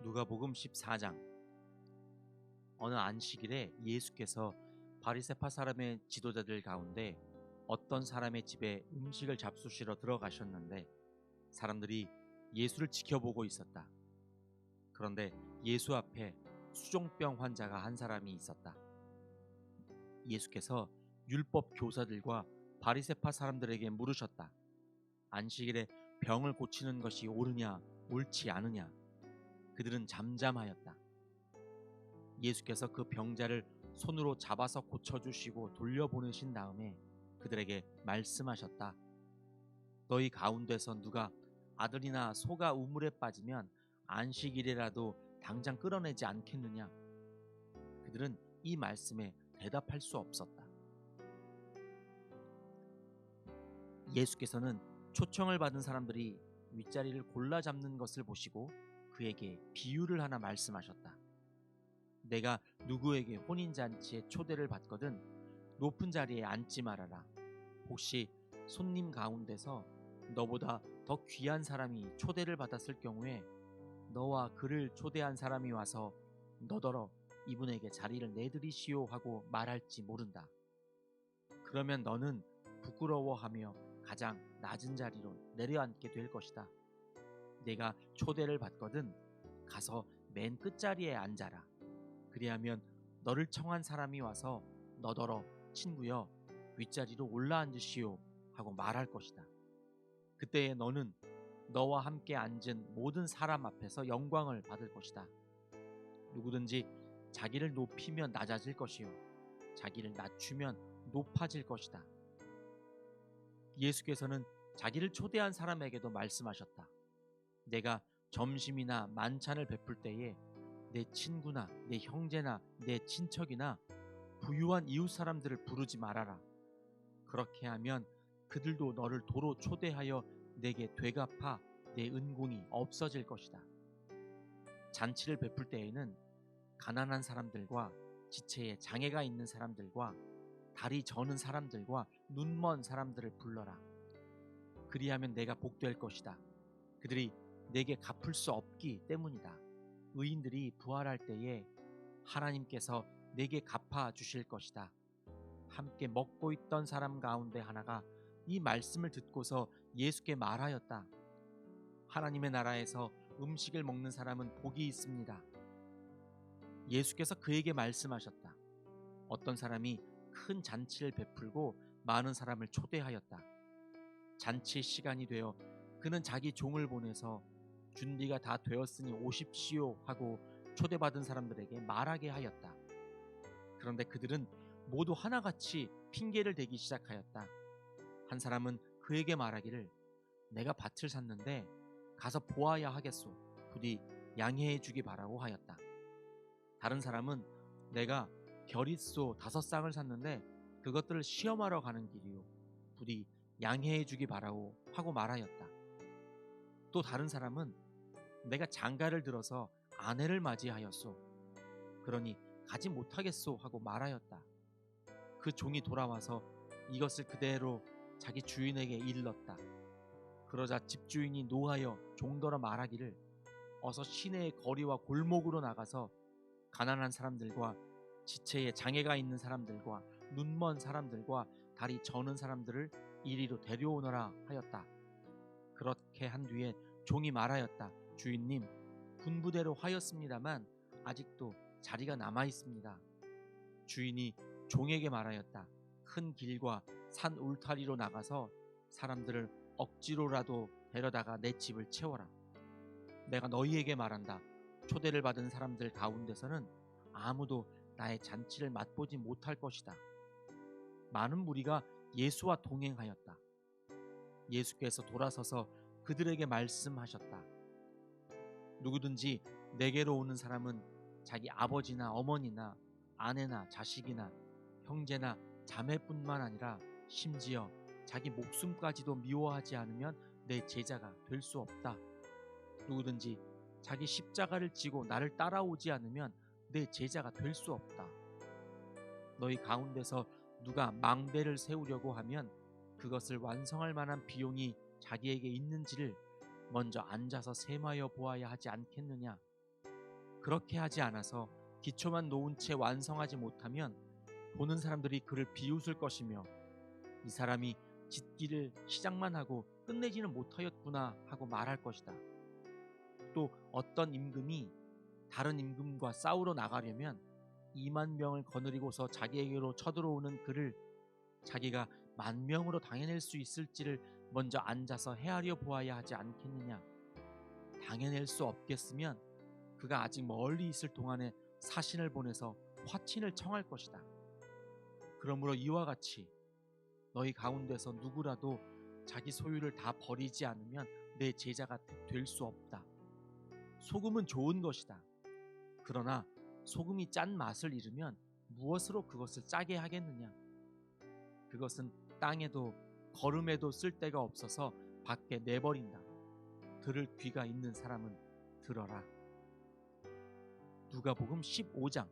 누가복음 14장. 어느 안식일에 예수께서 바리새파 사람의 지도자들 가운데 어떤 사람의 집에 음식을 잡수시러 들어가셨는데 사람들이 예수를 지켜보고 있었다. 그런데 예수 앞에 수종병 환자가 한 사람이 있었다. 예수께서 율법 교사들과 바리새파 사람들에게 물으셨다. 안식일에 병을 고치는 것이 옳으냐 옳지 않으냐? 그들은 잠잠하였다. 예수께서 그 병자를 손으로 잡아서 고쳐주시고 돌려보내신 다음에 그들에게 말씀하셨다. 너희 가운데서 누가 아들이나 소가 우물에 빠지면 안식일이라도 당장 끌어내지 않겠느냐? 그들은 이 말씀에 대답할 수 없었다. 예수께서는 초청을 받은 사람들이 윗자리를 골라 잡는 것을 보시고 그에게 비유를 하나 말씀하셨다. 내가 누구에게 혼인잔치에 초대를 받거든 높은 자리에 앉지 말아라. 혹시 손님 가운데서 너보다 더 귀한 사람이 초대를 받았을 경우에 너와 그를 초대한 사람이 와서 너더러 이분에게 자리를 내드리시오 하고 말할지 모른다. 그러면 너는 부끄러워하며 가장 낮은 자리로 내려앉게 될 것이다. 내가 초대를 받거든 가서 맨 끝자리에 앉아라. 그리하면 너를 청한 사람이 와서 너더러 친구여 윗자리로 올라앉으시오 하고 말할 것이다. 그때에 너는 너와 함께 앉은 모든 사람 앞에서 영광을 받을 것이다. 누구든지 자기를 높이면 낮아질 것이요 자기를 낮추면 높아질 것이다. 예수께서는 자기를 초대한 사람에게도 말씀하셨다. 내가 점심이나 만찬을 베풀 때에 내 친구나 내 형제나 내 친척이나 부유한 이웃 사람들을 부르지 말아라. 그렇게 하면 그들도 너를 도로 초대하여 내게 되갚아 내 은공이 없어질 것이다. 잔치를 베풀 때에는 가난한 사람들과 지체에 장애가 있는 사람들과 다리 저는 사람들과 눈먼 사람들을 불러라. 그리하면 내가 복될 것이다. 그들이 내게 갚을 수 없기 때문이다. 의인들이 부활할 때에 하나님께서 내게 갚아 주실 것이다. 함께 먹고 있던 사람 가운데 하나가 이 말씀을 듣고서 예수께 말하였다. 하나님의 나라에서 음식을 먹는 사람은 복이 있습니다. 예수께서 그에게 말씀하셨다. 어떤 사람이 큰 잔치를 베풀고 많은 사람을 초대하였다. 잔치 시간이 되어 그는 자기 종을 보내서 준비가 다 되었으니 오십시오 하고 초대받은 사람들에게 말하게 하였다. 그런데 그들은 모두 하나같이 핑계를 대기 시작하였다. 한 사람은 그에게 말하기를 내가 밭을 샀는데 가서 보아야 하겠소. 부디 양해해 주기 바라고 하였다. 다른 사람은 내가 결의소 5쌍을 샀는데 그것들을 시험하러 가는 길이요. 부디 양해해 주기 바라고 하고 말하였다. 또 다른 사람은 내가 장가를 들어서 아내를 맞이하였소. 그러니 가지 못하겠소 하고 말하였다. 그 종이 돌아와서 이것을 그대로 자기 주인에게 일렀다. 그러자 집주인이 노하여 종더러 말하기를 어서 시내의 거리와 골목으로 나가서 가난한 사람들과 지체에 장애가 있는 사람들과 눈먼 사람들과 다리 저는 사람들을 이리로 데려오너라 하였다. 그렇게 한 뒤에 종이 말하였다. 주인님, 분부대로 하였습니다만 아직도 자리가 남아 있습니다. 주인이 종에게 말하였다. 큰 길과 산 울타리로 나가서 사람들을 억지로라도 데려다가 내 집을 채워라. 내가 너희에게 말한다. 초대를 받은 사람들 가운데서는 아무도 나의 잔치를 맛보지 못할 것이다. 많은 무리가 예수와 동행하였다. 예수께서 돌아서서 그들에게 말씀하셨다. 누구든지 내게로 오는 사람은 자기 아버지나 어머니나 아내나 자식이나 형제나 자매뿐만 아니라 심지어 자기 목숨까지도 미워하지 않으면 내 제자가 될 수 없다. 누구든지 자기 십자가를 지고 나를 따라오지 않으면 내 제자가 될 수 없다. 너희 가운데서 누가 망대를 세우려고 하면 그것을 완성할 만한 비용이 자기에게 있는지를 먼저 앉아서 셈하여 보아야 하지 않겠느냐. 그렇게 하지 않아서 기초만 놓은 채 완성하지 못하면 보는 사람들이 그를 비웃을 것이며 이 사람이 짓기를 시작만 하고 끝내지는 못하였구나 하고 말할 것이다. 또 어떤 임금이 다른 임금과 싸우러 나가려면 2만 명을 거느리고서 자기에게로 쳐들어오는 그를 자기가 10,000명으로 당해낼 수 있을지를 먼저 앉아서 헤아려 보아야 하지 않겠느냐. 당해낼 수 없겠으면 그가 아직 멀리 있을 동안에 사신을 보내서 화친을 청할 것이다. 그러므로 이와 같이 너희 가운데서 누구라도 자기 소유를 다 버리지 않으면 내 제자가 될 수 없다. 소금은 좋은 것이다. 그러나 소금이 짠 맛을 잃으면 무엇으로 그것을 짜게 하겠느냐. 그것은 땅에도 거름에도 쓸 데가 없어서 밖에 내버린다. 들을 귀가 있는 사람은 들어라. 누가복음 15장.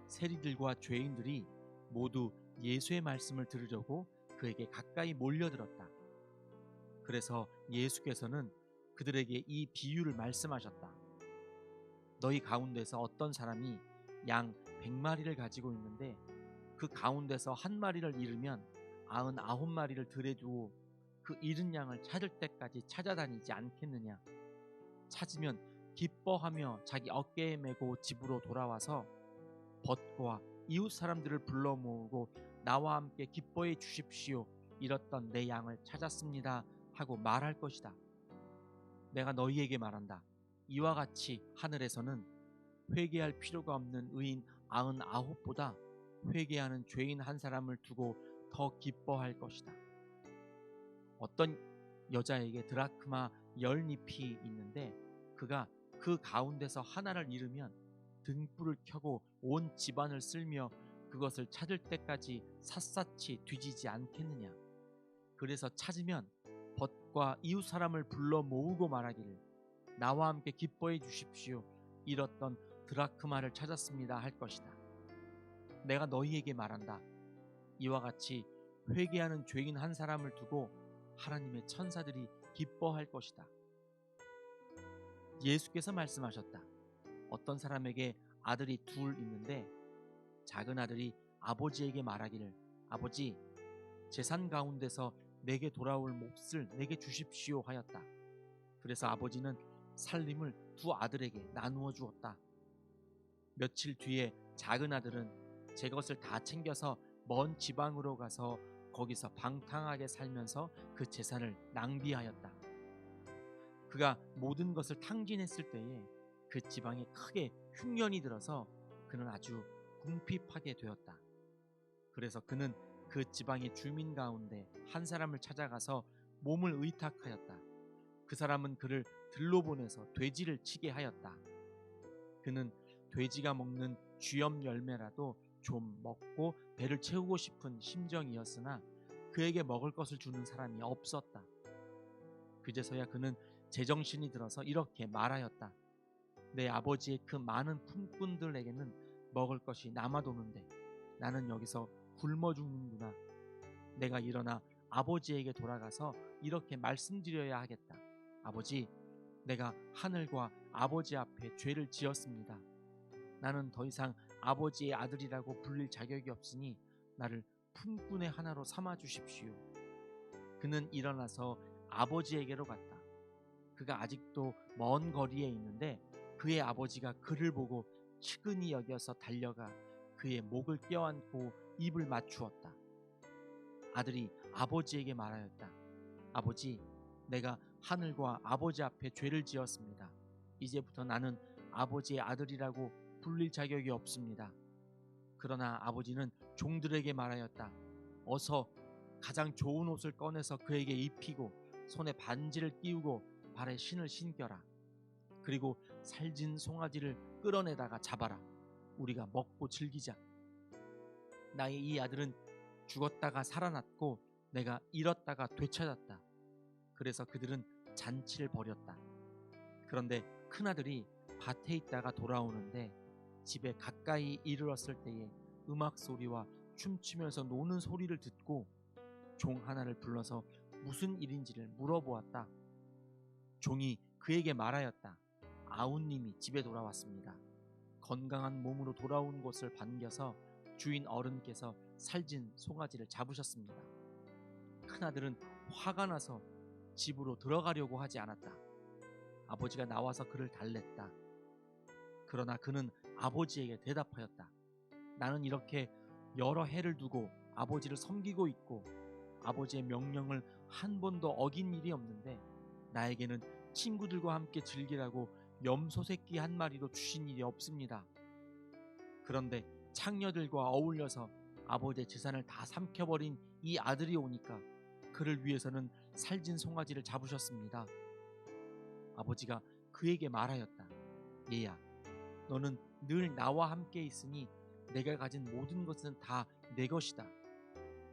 세리들과 죄인들이 모두 예수의 말씀을 들으려고 그에게 가까이 몰려들었다. 그래서 예수께서는 그들에게 이 비유를 말씀하셨다. 너희 가운데서 어떤 사람이 양 100마리를 가지고 있는데 그 가운데서 한 마리를 잃으면 99마리를 들에 두고 그 잃은 양을 찾을 때까지 찾아다니지 않겠느냐. 찾으면 기뻐하며 자기 어깨에 메고 집으로 돌아와서 벗고와 이웃 사람들을 불러 모으고 나와 함께 기뻐해 주십시오. 잃었던 내 양을 찾았습니다 하고 말할 것이다. 내가 너희에게 말한다. 이와 같이 하늘에서는 회개할 필요가 없는 의인 99보다 회개하는 죄인 한 사람을 두고 더 기뻐할 것이다. 어떤 여자에게 드라크마 10잎이 있는데 그가 그 가운데서 하나를 잃으면 등불을 켜고 온 집안을 쓸며 그것을 찾을 때까지 샅샅이 뒤지지 않겠느냐. 그래서 찾으면 벗과 이웃 사람을 불러 모으고 말하기를 나와 함께 기뻐해 주십시오. 잃었던 드라크마를 찾았습니다 할 것이다. 내가 너희에게 말한다. 이와 같이 회개하는 죄인 한 사람을 두고 하나님의 천사들이 기뻐할 것이다. 예수께서 말씀하셨다. 어떤 사람에게 아들이 둘 있는데 작은 아들이 아버지에게 말하기를 아버지, 재산 가운데서 내게 돌아올 몫을 내게 주십시오 하였다. 그래서 아버지는 살림을 두 아들에게 나누어 주었다. 며칠 뒤에 작은 아들은 제 것을 다 챙겨서 먼 지방으로 가서 거기서 방탕하게 살면서 그 재산을 낭비하였다. 그가 모든 것을 탕진했을 때에 그 지방에 크게 흉년이 들어서 그는 아주 궁핍하게 되었다. 그래서 그는 그 지방의 주민 가운데 한 사람을 찾아가서 몸을 의탁하였다. 그 사람은 그를 들로 보내서 돼지를 치게 하였다. 그는 돼지가 먹는 쥐염 열매라도 좀 먹고 배를 채우고 싶은 심정이었으나 그에게 먹을 것을 주는 사람이 없었다. 그제서야 그는 제정신이 들어서 이렇게 말하였다. 내 아버지의 그 많은 품꾼들에게는 먹을 것이 남아도는데 나는 여기서 굶어 죽는구나. 내가 일어나 아버지에게 돌아가서 이렇게 말씀드려야 하겠다. 아버지, 내가 하늘과 아버지 앞에 죄를 지었습니다. 나는 더 이상 아버지의 아들이라고 불릴 자격이 없으니 나를 품꾼의 하나로 삼아 주십시오. 그는 일어나서 아버지에게로 갔다. 그가 아직도 먼 거리에 있는데 그의 아버지가 그를 보고 측은히 여겨서 달려가 그의 목을 껴안고 입을 맞추었다. 아들이 아버지에게 말하였다. 아버지, 내가 하늘과 아버지 앞에 죄를 지었습니다. 이제부터 나는 아버지의 아들이라고 불릴 자격이 없습니다. 그러나 아버지는 종들에게 말하였다. 어서 가장 좋은 옷을 꺼내서 그에게 입히고 손에 반지를 끼우고 발에 신을 신겨라. 그리고 살진 송아지를 끌어내다가 잡아라. 우리가 먹고 즐기자. 나의 이 아들은 죽었다가 살아났고 내가 잃었다가 되찾았다. 그래서 그들은 잔치를 벌였다. 그런데 큰아들이 밭에 있다가 돌아오는데 집에 가까이 이르렀을 때에 음악 소리와 춤추면서 노는 소리를 듣고 종 하나를 불러서 무슨 일인지를 물어보았다. 종이 그에게 말하였다. 아우님이 집에 돌아왔습니다. 건강한 몸으로 돌아온 것을 반겨서 주인 어른께서 살진 송아지를 잡으셨습니다. 큰아들은 화가 나서 집으로 들어가려고 하지 않았다. 아버지가 나와서 그를 달랬다. 그러나 그는 아버지에게 대답하였다. 나는 이렇게 여러 해를 두고 아버지를 섬기고 있고 아버지의 명령을 한 번도 어긴 일이 없는데 나에게는 친구들과 함께 즐기라고 염소 새끼 한 마리도 주신 일이 없습니다. 그런데 창녀들과 어울려서 아버지의 재산을 다 삼켜버린 이 아들이 오니까 그를 위해서는 살진 송아지를 잡으셨습니다. 아버지가 그에게 말하였다. 얘야, 너는 늘 나와 함께 있으니 내가 가진 모든 것은 다 내 것이다.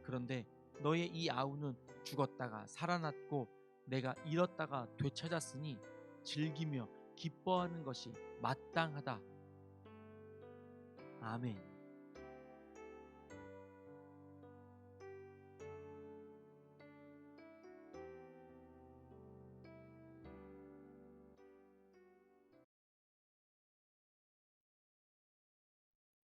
그런데 너의 이 아우는 죽었다가 살아났고 내가 잃었다가 되찾았으니 즐기며 기뻐하는 것이 마땅하다. 아멘.